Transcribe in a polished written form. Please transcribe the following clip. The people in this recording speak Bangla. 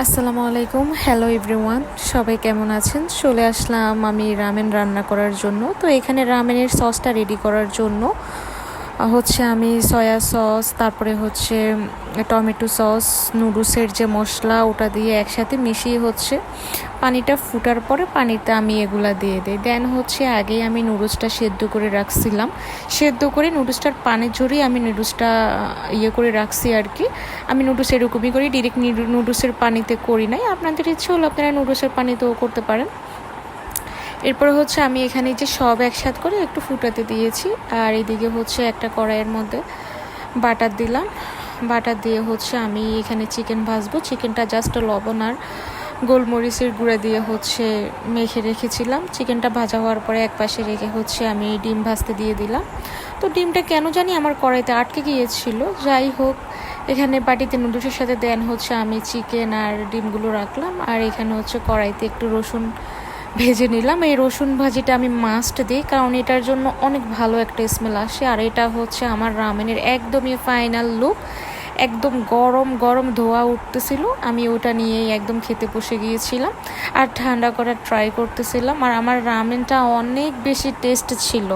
আসসালামু আলাইকুম, হ্যালো এভরিওয়ান, সবাই কেমন আছেন? চলে আসলাম আমি রামেন রান্না করার জন্য। তো এখানে রামেনের সসটা রেডি করার জন্য আমি সয়া সস, তারপরে টমেটো সস, নুডলসের যে মশলা ওটা দিয়ে একসাথে মিশিয়ে পানিটা ফুটার পরে পানিতে আমি এগুলা দিয়ে দিই। দেন আগেই আমি নুডলসটা সেদ্ধ করে রাখছিলাম, সেদ্ধ করে নুডলসটার পানি ঝরিয়ে আমি নুডলসটা করে রাখছি আর কি। আমি নুডলস এরকমই করি, ডিরেক্ট নুডলসের পানিতে করি নাই। আপনাদের ইচ্ছে হলো আপনারা নুডলসের পানিতেও করতে পারেন। এরপরে আমি এখানে যে সব একসাথ করে একটু ফুটাতে দিয়েছি। আর এইদিকে একটা কড়াইয়ের মধ্যে বাটার দিলাম। বাটার দিয়ে আমি এখানে চিকেন ভাজবো। চিকেনটা জাস্ট লবণ আর গোলমরিচের গুঁড়া দিয়ে মেখে রেখেছিলাম। চিকেনটা ভাজা হওয়ার পরে এক পাশে রেখে আমি ডিম ভাজতে দিয়ে দিলাম। তো ডিমটা কেন জানি আমার কড়াইতে আটকে গিয়েছিল। যাই হোক, এখানে বাটিতে নুডলসের সাথে দেন আমি চিকেন আর ডিমগুলো রাখলাম। আর এখানে কড়াইতে একটু রসুন ভেজে নিলাম। এই রসুন ভাজিটা আমি মাস্ট দিই, কারণ এটার জন্য অনেক ভালো একটা স্মেল আসে। আর এটা আমার রামেনের একদমই ফাইনাল লুক। একদম গরম গরম ধোয়া উঠতেছিল, আমি ওটা নিয়েই একদম খেতে বসে গিয়েছিলাম আর ঠান্ডা করার ট্রাই করতেছিলাম। আর আমার রামেনটা অনেক বেশি টেস্ট ছিল।